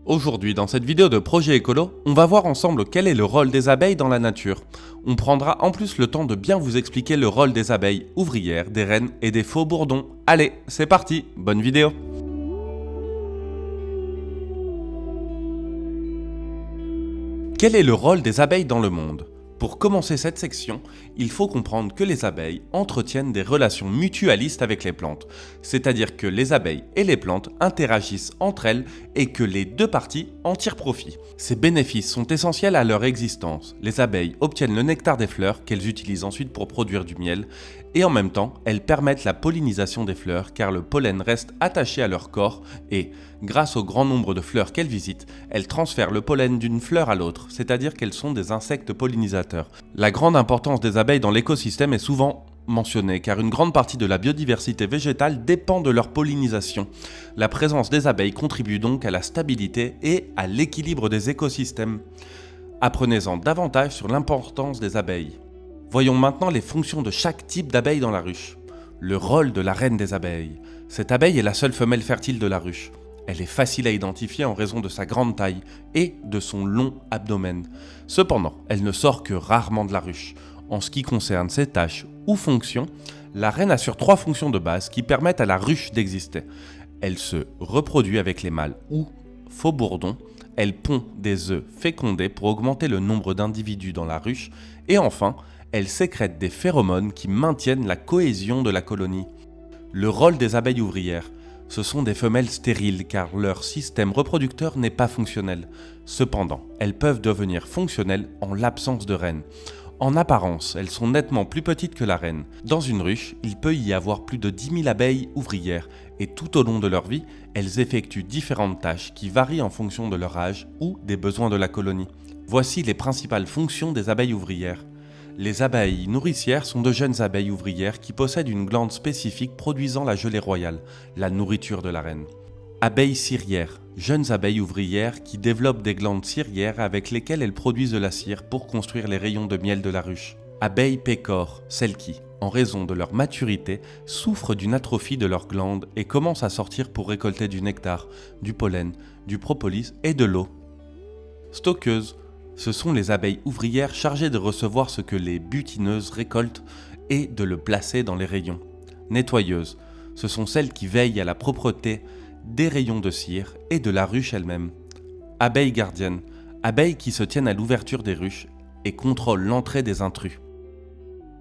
Aujourd'hui, dans cette vidéo de Projet Écolo, on va voir ensemble quel est le rôle des abeilles dans la nature. On prendra en plus le temps de bien vous expliquer le rôle des abeilles ouvrières, des reines et des faux bourdons. Allez, c'est parti, bonne vidéo! Quel est le rôle des abeilles dans le monde? Pour commencer cette section, il faut comprendre que les abeilles entretiennent des relations mutualistes avec les plantes, c'est-à-dire que les abeilles et les plantes interagissent entre elles et que les deux parties en tirent profit. Ces bénéfices sont essentiels à leur existence. Les abeilles obtiennent le nectar des fleurs qu'elles utilisent ensuite pour produire du miel et en même temps, elles permettent la pollinisation des fleurs car le pollen reste attaché à leur corps et, grâce au grand nombre de fleurs qu'elles visitent, elles transfèrent le pollen d'une fleur à l'autre, c'est-à-dire qu'elles sont des insectes pollinisateurs. La grande importance des abeilles dans l'écosystème est souvent mentionnée car une grande partie de la biodiversité végétale dépend de leur pollinisation. La présence des abeilles contribue donc à la stabilité et à l'équilibre des écosystèmes. Apprenez-en davantage sur l'importance des abeilles. Voyons maintenant les fonctions de chaque type d'abeille dans la ruche. Le rôle de la reine des abeilles. Cette abeille est la seule femelle fertile de la ruche. Elle est facile à identifier en raison de sa grande taille et de son long abdomen. Cependant, elle ne sort que rarement de la ruche. En ce qui concerne ses tâches ou fonctions, la reine assure 3 fonctions de base qui permettent à la ruche d'exister. Elle se reproduit avec les mâles ou faux bourdons. Elle pond des œufs fécondés pour augmenter le nombre d'individus dans la ruche. Et enfin, elle sécrète des phéromones qui maintiennent la cohésion de la colonie. Le rôle des abeilles ouvrières. Ce sont des femelles stériles car leur système reproducteur n'est pas fonctionnel. Cependant, elles peuvent devenir fonctionnelles en l'absence de reine. En apparence, elles sont nettement plus petites que la reine. Dans une ruche, il peut y avoir plus de 10 000 abeilles ouvrières et tout au long de leur vie, elles effectuent différentes tâches qui varient en fonction de leur âge ou des besoins de la colonie. Voici les principales fonctions des abeilles ouvrières. Les abeilles nourricières sont de jeunes abeilles ouvrières qui possèdent une glande spécifique produisant la gelée royale, la nourriture de la reine. Abeilles cirières, jeunes abeilles ouvrières qui développent des glandes cirières avec lesquelles elles produisent de la cire pour construire les rayons de miel de la ruche. Abeilles pécores, celles qui, en raison de leur maturité, souffrent d'une atrophie de leurs glandes et commencent à sortir pour récolter du nectar, du pollen, du propolis et de l'eau. Stockeuses. Ce sont les abeilles ouvrières chargées de recevoir ce que les butineuses récoltent et de le placer dans les rayons. Nettoyeuses, ce sont celles qui veillent à la propreté des rayons de cire et de la ruche elle-même. Abeilles gardiennes, abeilles qui se tiennent à l'ouverture des ruches et contrôlent l'entrée des intrus.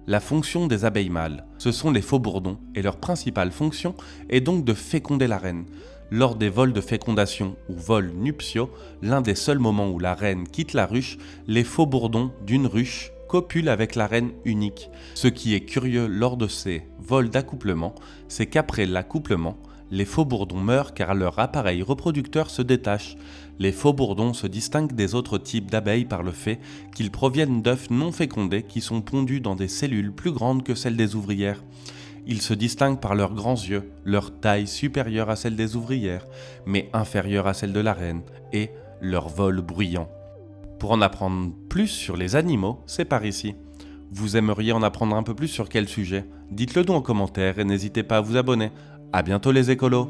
La fonction des abeilles mâles, ce sont les faux bourdons et leur principale fonction est donc de féconder la reine. Lors des vols de fécondation ou vols nuptiaux, l'un des seuls moments où la reine quitte la ruche, les faux bourdons d'une ruche copulent avec la reine unique. Ce qui est curieux lors de ces vols d'accouplement, c'est qu'après l'accouplement, les faux bourdons meurent car leur appareil reproducteur se détache. Les faux bourdons se distinguent des autres types d'abeilles par le fait qu'ils proviennent d'œufs non fécondés qui sont pondus dans des cellules plus grandes que celles des ouvrières. Ils se distinguent par leurs grands yeux, leur taille supérieure à celle des ouvrières, mais inférieure à celle de la reine, et leur vol bruyant. Pour en apprendre plus sur les animaux, c'est par ici. Vous aimeriez en apprendre un peu plus sur quel sujet? Dites-le nous en commentaire et n'hésitez pas à vous abonner. À bientôt les écolos!